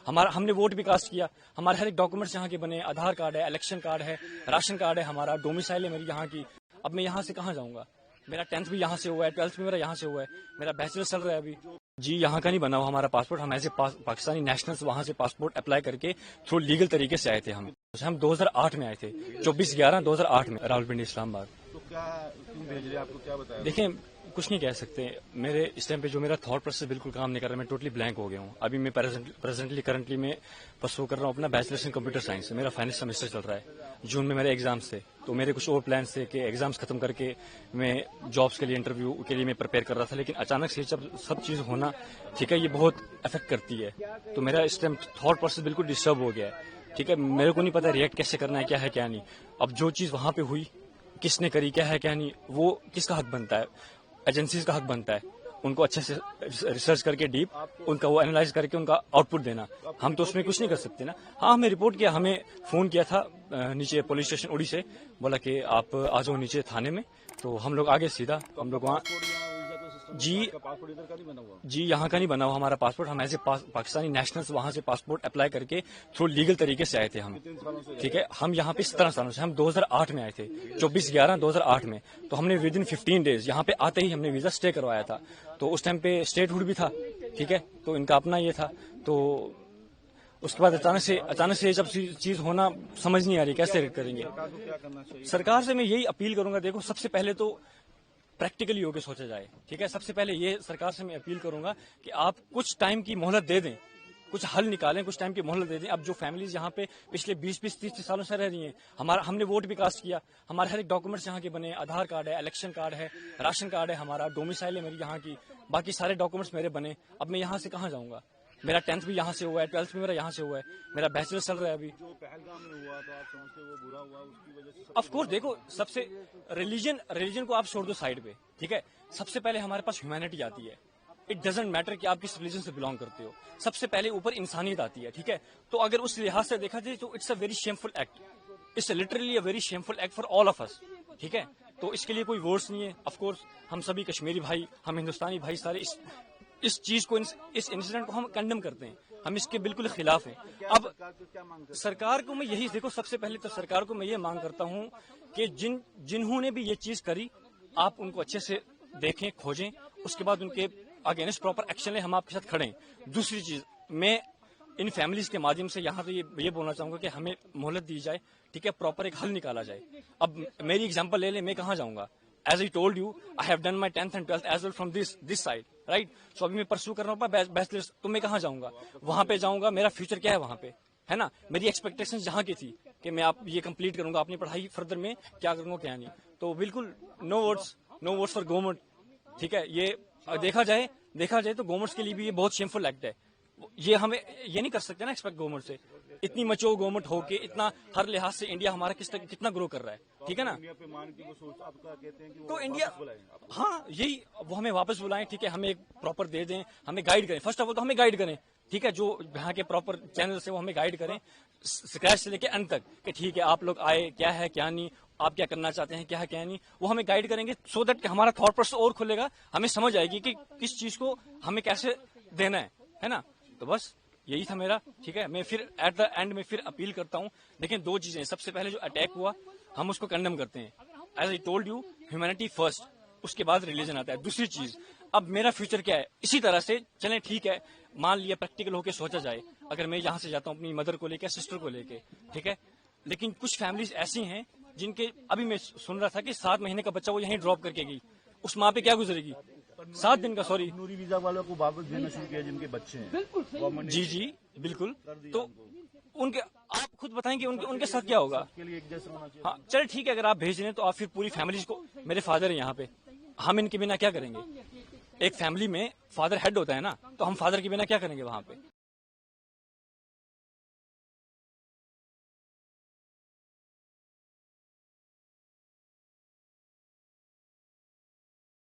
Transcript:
ہم نے ووٹ بھی کاسٹ کیا. ہمارے ہر ایک ڈاکومنٹس یہاں کے بنے, آدھار کارڈ ہے, الیکشن کارڈ ہے, راشن کارڈ ہے, ہمارا ڈومیسائل ہے میری یہاں کی. اب میں یہاں سے کہاں جاؤں گا؟ میرا 10th بھی یہاں سے ہوا ہے, 12th بھی میرا یہاں سے ہوا ہے, میرا بیچلر چل رہا ہے ابھی. جی یہاں کا نہیں بنا ہوا ہمارا پاسپورٹ. ہم ایز اے پاکستانی نیشنلز وہاں سے پاسپورٹ اپلائی کر کے تھرو لیگل طریقے سے آئے تھے. ہم 2008 میں آئے تھے, 24/11/2008 میں راولپنڈی اسلام آباد. تو کیا کیوں بھیج رہے ہیں؟ آپ کو کیا بتایا؟ دیکھیں کچھ نہیں کہہ سکتے. میرے اس ٹائم پہ جو میرا تھاٹ پروسیس بالکل کام نہیں کر رہا, میں ٹوٹلی بلینک ہو گیا ہوں. ابھی میں کرنٹلی میں پرسو کر رہا ہوں اپنا بیچلرس ان کمپیوٹر سائنس سے. میرا فائنل سیمسٹر چل رہا ہے. جون میں میرے ایگزامس تھے, تو میرے کچھ اور پلانس تھے کہ ایگزامس ختم کر کے میں جابس کے لیے انٹرویو کے لیے میں پریپیئر کر رہا تھا. لیکن اچانک سے جب سب چیز ہونا ٹھیک ہے, یہ بہت افیکٹ کرتی ہے. تو میرا اس ٹائم تھاٹ پروسیس بالکل ڈسٹرب ہو گیا ہے. ٹھیک ہے, میرے کو نہیں پتا ریئیکٹ کیسے کرنا ہے, کیا ہے کیا نہیں. اب جو چیز وہاں پہ ہوئی, کس نے کری, کیا ہے کیا نہیں, وہ کس کا حق بنتا ہے؟ ایجنسیز کا حق بنتا ہے ان کو اچھے سے ریسرچ کر کے ڈیپ ان کا وہ اینالائز کر کے ان کا آؤٹ پٹ دینا. ہم تو اس میں کچھ نہیں کر سکتے نا. ہاں ہمیں رپورٹ کیا, ہمیں فون کیا تھا نیچے پولیس اسٹیشن اوڑی سے, بولا کہ آپ آ جاؤ نیچے تھانے میں. تو ہم لوگ آگے سیدھا ہم لوگ وہاں. جی یہاں کا نہیں بنا ہوا ہمارا پاسپورٹ. ہم ایز اے پاکستانی نیشنلز وہاں سے پاسپورٹ اپلائی کر کے تھرو لیگل طریقے سے آئے تھے. ٹھیک ہے, ہم یہاں پہ 17 سالوں سے, ہم 2008 میں آئے تھے, 24/11/2008 میں. تو ہم نے ود ان 15 days یہاں پہ آتے ہی ہم نے ویزا اسٹے کروایا تھا. تو اس ٹائم پہ اسٹیٹ ہوڈ بھی تھا. ٹھیک ہے, تو ان کا اپنا یہ تھا. تو اس کے بعد اچانک سے جب چیز ہونا سمجھ نہیں آ رہی کیسے کریں گے. سرکار سے میں یہی اپیل کروں گا, دیکھو سب سے پہلے تو پریکٹیکلی ہو کے سوچا جائے. ٹھیک ہے, سب سے پہلے یہ سرکار سے میں اپیل کروں گا کہ آپ کچھ ٹائم کی مہلت دے دیں, کچھ حل نکالیں, کچھ ٹائم کی مہلت دے دیں. اب جو فیملیز یہاں پہ پچھلے 20-30 سالوں سے رہ رہی ہیں, ہم نے ووٹ بھی کاسٹ کیا, ہمارے ہر ایک ڈاکومنٹس یہاں کے بنے, آدھار کارڈ ہے, الیکشن کارڈ ہے, راشن کارڈ ہے, ہمارا ڈومیسائل ہے میری یہاں کی, باقی سارے ڈاکومنٹس میرے بنے. اب میں یہاں سے کہاں جاؤں گا؟ میرا 10th بھی یہاں سے ہوا ہے, 12th بھی میرا یہاں سے ہوا ہے, میرا بیچلر چل رہا ہے ابھی. جو پہلگام میں ہوا تو آپ سمجھتے وہ برا ہوا, اس کی وجہ سے آف کورس دیکھو سب سے ریلیجن کو آپ چھوڑ دو سائڈ پہ. ٹھیک ہے, سب سے پہلے ہمارے پاس ہیومینٹی آتی ہے. اٹ ڈزنٹ میٹر کہ آپ کس ریلیجن سے بلانگ کرتے ہو, سب سے پہلے اوپر انسانیت آتی ہے. ٹھیک ہے, تو اگر اس لحاظ سے دیکھا جائے تو it's a very shameful act, it's literally a very shameful act for all of us. ٹھیک ہے, تو اس کے لیے کوئی ورڈس نہیں ہے. آف کورس ہم سبھی کشمیری بھائی, ہم ہندوستانی بھائی سارے اس چیز کو, اس انسیڈنٹ کو ہم کنڈم کرتے ہیں, ہم اس کے بالکل خلاف ہیں. اب سرکار کو میں یہی دیکھو, سب سے پہلے تو سرکار کو میں یہ مانگ کرتا ہوں کہ جنہوں نے بھی یہ چیز کری, آپ ان کو اچھے سے دیکھیں, کھوجیں, اس کے بعد ان کے اگینسٹ پراپر ایکشن لیں. ہم آپ کے ساتھ کھڑے ہیں. دوسری چیز, میں ان فیملیز کے مادھیم سے یہاں پہ یہ بولنا چاہوں گا کہ ہمیں مہلت دی جائے. ٹھیک ہے, پراپر ایک حل نکالا جائے. اب میری اگزامپل لے لیں, میں کہاں جاؤں گا؟ As I told you, I have done my 10th and 12th as well from this side, right. So ابھی میں پرسو کر رہا ہوں بیچلرس, تو میں کہاں جاؤں گا؟ وہاں پہ جاؤں گا, میرا فیوچر کیا ہے وہاں پہ, ہے نا. میری ایکسپیکٹیشن جہاں کی تھی کہ میں آپ یہ کمپلیٹ کروں گا, اپنی پڑھائی فردر میں کیا کروں گا کیا نہیں. تو بالکل نو ووٹس فار گورنمنٹ. ٹھیک ہے, یہ دیکھا جائے تو گورنمنٹس کے لیے بھی یہ بہت شیمفل ایکٹ ہے. یہ ہمیں یہ نہیں کر سکتے نا ایکسپیکٹ گورنمنٹ سے, اتنی مچور گورنمنٹ ہو کے, اتنا ہر لحاظ سے انڈیا ہمارا کتنا گرو کر رہا ہے. ٹھیک ہے نا, تو انڈیا, ہاں یہی وہ ہمیں واپس بلائیں. ٹھیک ہے, ہمیں ایک پراپر دے دیں, ہمیں گائیڈ کریں. فرسٹ آف آل تو ہمیں گائیڈ کریں. ٹھیک ہے, جو یہاں کے پراپر چینل سے وہ ہمیں گائیڈ کریں اسکریچ سے لے کے اینڈ تک, کہ ٹھیک ہے آپ لوگ آئے, کیا ہے کیا نہیں, آپ کیا کرنا چاہتے ہیں, کیا ہے کیا نہیں, وہ ہمیں گائیڈ کریں گے. سو دیٹ کہ ہمارا تھاٹ پروسیس اور کھلے گا, ہمیں سمجھ آئے گی کہ کس چیز کو ہمیں کیسے دینا ہے نا. تو بس یہی تھا میرا. ٹھیک ہے, میں پھر ایٹ دا اینڈ میں پھر اپیل کرتا ہوں. دیکھیں دو چیزیں, سب سے پہلے جو اٹیک ہوا ہم اس کو کنڈم کرتے ہیں, as I told you, humanity first, اس کے بعد ریلیجن آتا ہے. دوسری چیز, اب میرا فیوچر کیا ہے, اسی طرح سے چلیں. ٹھیک ہے, مان لیا پریکٹیکل ہو کے سوچا جائے, اگر میں یہاں سے جاتا ہوں اپنی مدر کو لے کے, سسٹر کو لے کے. ٹھیک ہے, لیکن کچھ فیملیز ایسی ہیں جن کے, ابھی میں سن رہا تھا کہ 7 مہینے کا بچہ وہ یہیں ڈراپ کر کے گئی, اس ماں پہ کیا گزرے گی؟ 7 دن کا, سوری, نوری ویزا والوں کو واپس دینا شروع کیا جن کے بچے ہیں. جی بالکل. تو ان کے آپ خود بتائیں گے ان کے ساتھ کیا ہوگا. ہاں چلے ٹھیک ہے, اگر آپ بھیج رہے ہیں تو آپ پھر پوری فیملیز کو, میرے فادر ہیں یہاں پہ, ہم ان کے بنا کیا کریں گے؟ ایک فیملی میں فادر ہیڈ ہوتا ہے نا, تو ہم فادر کے بنا کیا کریں گے وہاں پہ.